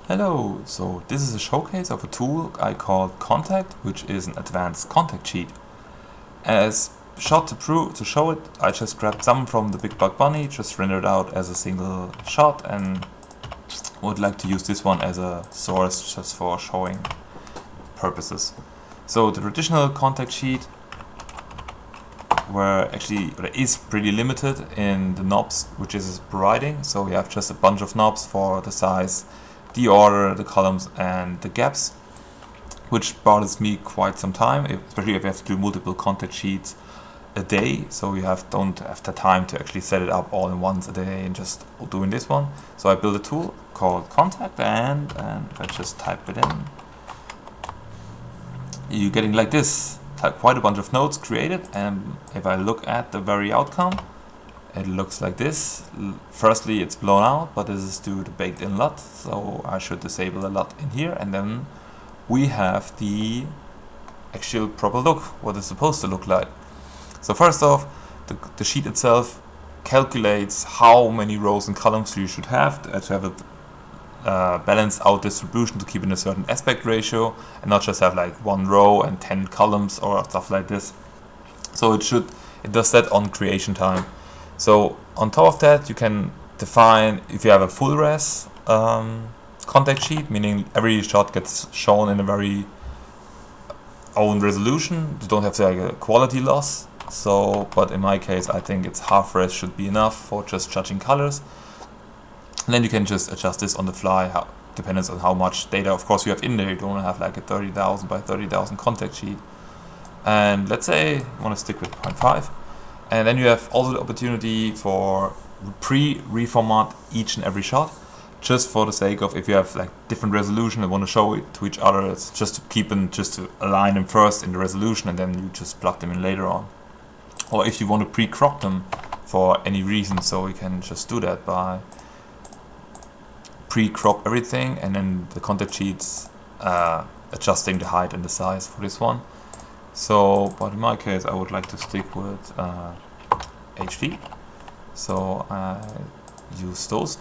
Hello, so this is a showcase of a tool I called Kontakt, which is an advanced contact sheet. As shot to show it, I just grabbed some from the Big Bug Bunny, just rendered out as a single shot, and would like to use this one as a source just for showing purposes. So the traditional contact sheet is pretty limited in the knobs which it is providing, so we have just a bunch of knobs for the size, the order, the columns and the gaps, which bothers me quite some time, especially if you have to do multiple contact sheets a day, so you don't have the time to actually set it up all in once a day and just doing this one. So I built a tool called Kontakt, and if I just type it in, you're getting like this, quite a bunch of nodes created, and if I look at the very outcome, it looks like this. Firstly, it's blown out, but this is due to baked in LUT, so I should disable a LUT in here, and then we have the actual proper look, what it's supposed to look like. So first off, the sheet itself calculates how many rows and columns you should have to have a balanced out distribution, to keep in a certain aspect ratio and not just have like one row and 10 columns or stuff like this. So it does that on creation time. So on top of that, you can define if you have a full res contact sheet, meaning every shot gets shown in a very own resolution. You don't have like a quality loss. So, but in my case, I think it's half res should be enough for just judging colors. And then you can just adjust this on the fly, depends on how much data, of course, you have in there. You don't want to have like a 30,000 by 30,000 contact sheet. And let's say you want to stick with 0.5. And then you have also the opportunity for reformat each and every shot, just for the sake of if you have like different resolution and want to show it to each other, it's just to align them first in the resolution and then you just plug them in later on. Or if you want to pre-crop them for any reason, so we can just do that by pre-crop everything and then the contact sheets adjusting the height and the size for this one. So, but in my case, I would like to stick with HD. So I use those.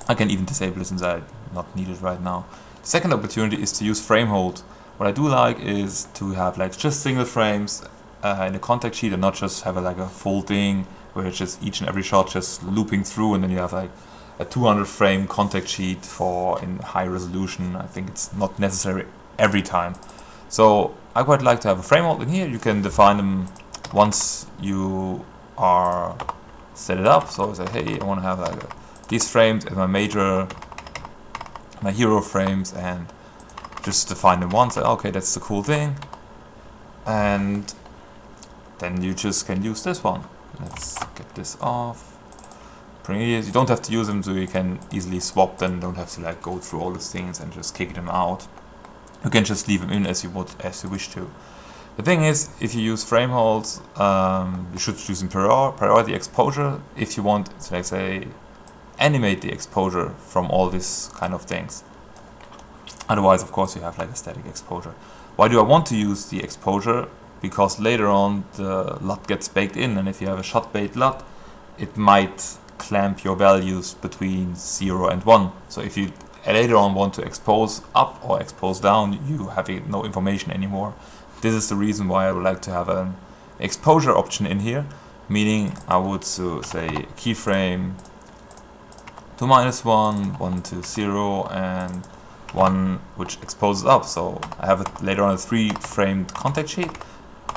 I can even disable it since I not need it right now. The second opportunity is to use frame hold. What I do like is to have like just single frames in a contact sheet and not just have like a full thing where it's just each and every shot just looping through, and then you have like a 200 frame contact sheet in high resolution. I think it's not necessary every time. So I quite like to have a frame hold in here. You can define them once you are set it up. So I say, hey, I want to have like these frames as my hero frames, and just define them once. Okay, that's the cool thing. And then you just can use this one. Let's get this off. You don't have to use them, so you can easily swap them. Don't have to like go through all these things and just kick them out. You can just leave them in as you wish to. The thing is, if you use frame holds, you should use in priority exposure if you want to, like, say, animate the exposure from all these kind of things. Otherwise, of course, you have like a static exposure. Why do I want to use the exposure? Because later on the LUT gets baked in, and if you have a shot baked LUT, it might clamp your values between 0 and 1. So if you later on want to expose up or expose down, you have no information anymore. This is the reason why I would like to have an exposure option in here, meaning I would say keyframe to -1, 1 to 0, and 1 which exposes up. So I have later on a 3-framed contact sheet,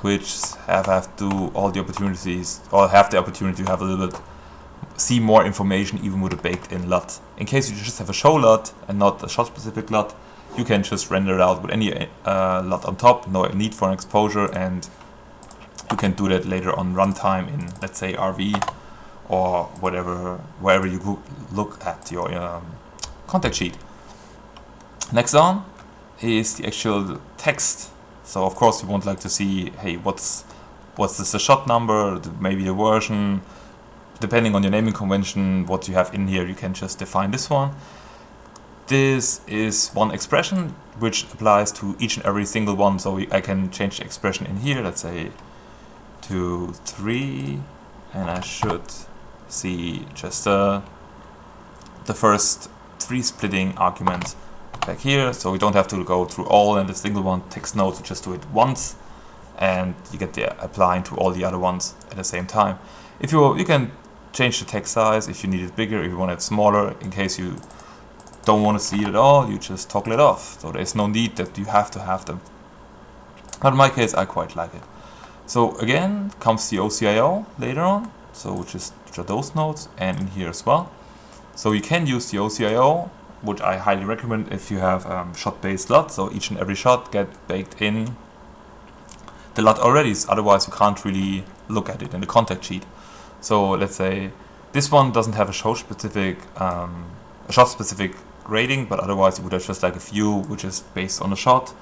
which have to all the opportunities, or have the opportunity to have a little bit see more information even with a baked in LUT. In case you just have a show LUT and not a shot specific LUT, you can just render it out with any LUT on top, no need for an exposure, and you can do that later on runtime in, let's say, RV or wherever you look at your contact sheet. Next on is the actual text. So of course you won't like to see, hey, what's this the shot number, maybe the version. Depending on your naming convention, what you have in here, you can just define this one. This is one expression which applies to each and every single one. So I can change the expression in here, let's say to 3, and I should see just the first 3 splitting arguments back here, so we don't have to go through all and the single one text nodes. We just do it once, and you get the applying to all the other ones at the same time. If you can change the text size if you need it bigger, if you want it smaller. In case you don't want to see it at all, you just toggle it off. So there's no need that you have to have them. But in my case, I quite like it. So again, comes the OCIO later on, so which are those nodes, and in here as well. So you can use the OCIO, which I highly recommend if you have shot-based LUT. So each and every shot get baked in the LUT already. Otherwise, you can't really look at it in the contact sheet. So let's say this one doesn't have a shot-specific grading, but otherwise you would have just like a view which is based on a shot,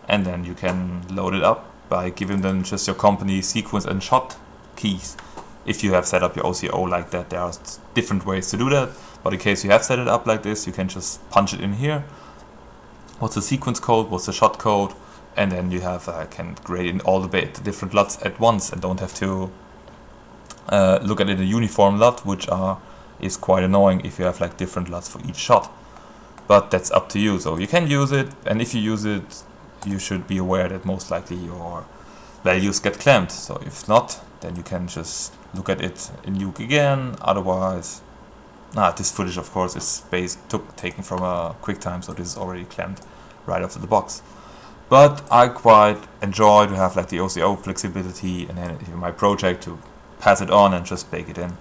and then you can load it up by giving them just your company sequence and shot keys. If you have set up your OCO like that, there are different ways to do that, but in case you have set it up like this, you can just punch it in here. What's the sequence code, what's the shot code, and then you have can grade in all the different LUTs at once and don't have to look at it in a uniform LUT, which is quite annoying if you have like different LUTs for each shot. But that's up to you. So you can use it, and if you use it, you should be aware that most likely your values get clamped. So if not, then you can just look at it in Nuke again. Otherwise, this footage of course is taken from a QuickTime, so this is already clamped right after the box. But I quite enjoy to have like the OCO flexibility, and then in my project to pass it on and just bake it in.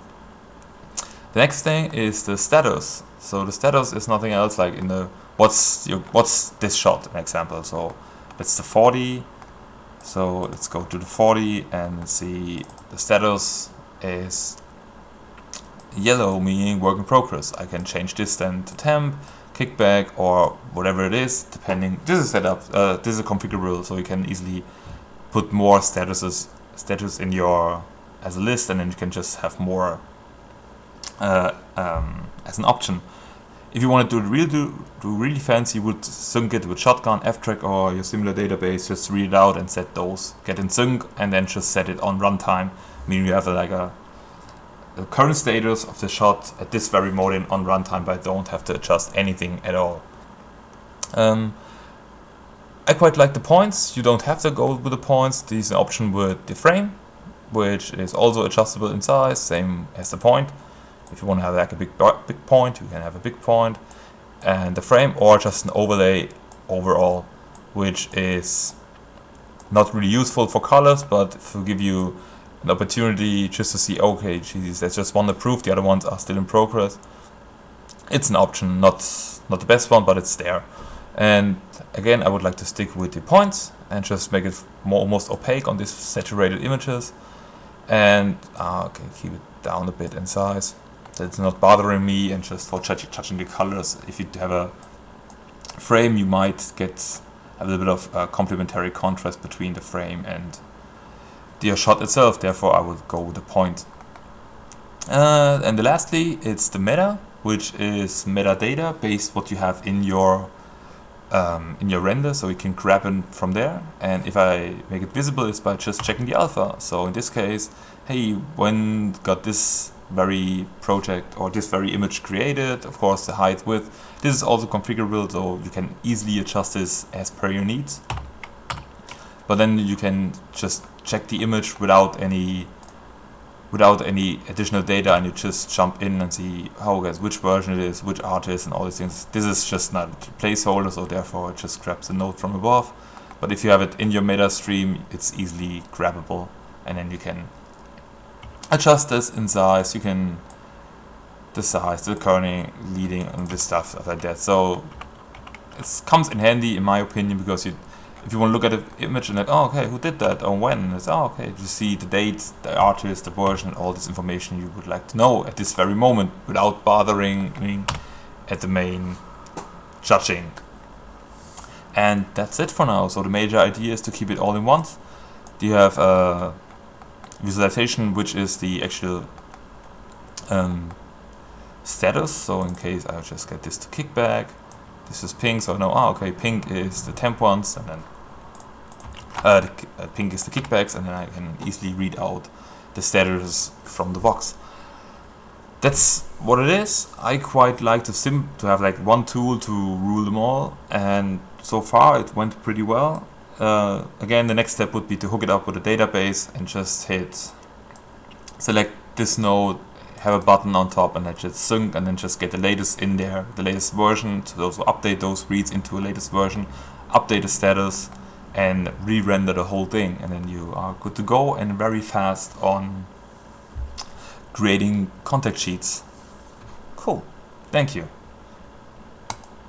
The next thing is the status. So the status is nothing else like in the what's this shot, an example. So that's the 40. So let's go to the 40 and see the status is yellow, meaning work in progress. I can change this then to temp, kickback, or whatever it is, depending. This is set up. This is configurable, so you can easily put more status in your as a list, and then you can just have more as an option. If you want to do really fancy, you would sync it with Shotgun, F-Track, or your similar database. Just read it out and set those, get in sync, and then just set it on runtime. Meaning you have the current status of the shot at this very moment on runtime, but don't have to adjust anything at all. I quite like the points. You don't have to go with the points. This is an option with the frame, which is also adjustable in size, same as the point. If you want to have like a big point, you can have a big point and the frame, or just an overlay overall, which is not really useful for colors, but to give you an opportunity just to see, okay, geez, there's just one approved, the other ones are still in progress. It's an option, not the best one, but it's there. And again, I would like to stick with the points and just make it almost opaque on these saturated images, and okay, keep it down a bit in size. That's not bothering me, and just for touching the colors. If you have a frame, you might get a little bit of complementary contrast between the frame and the shot itself. Therefore, I would go with the point. And lastly, it's the meta, which is metadata based what you have in your render, so you can grab it from there. And if I make it visible, it's by just checking the alpha. So in this case, hey, when got this very project or this very image created, of course the height, width, this is also configurable, so you can easily adjust this as per your needs. But then you can just check the image without any additional data, and you just jump in and see which version it is, which artist, and all these things. This is just not a placeholder, so therefore it just grabs a node from above. But if you have it in your meta stream, it's easily grabbable, and then you can adjust this in size. You can the size, the kerning, leading, and this stuff like that. So it comes in handy, in my opinion, because if you want to look at an image and like, oh, okay, who did that, or when, it's, oh, okay, you see the date, the artist, the version, and all this information you would like to know at this very moment without bothering at the main judging. And that's it for now. So the major idea is to keep it all in once. You have a visualization, which is the actual status. So in case I just get this to kickback, this is pink, so I know, okay, pink is the temp ones, and then pink is the kickbacks, and then I can easily read out the status from the box. that's what it is. I quite like to have like one tool to rule them all, and so far it went pretty well. Again, the next step would be to hook it up with a database and just hit select this node, have a button on top, and then just sync, and then just get the latest in there, the latest version. So those will update those reads into a latest version, update the status, and re-render the whole thing, and then you are good to go and very fast on creating contact sheets. Cool. Thank you.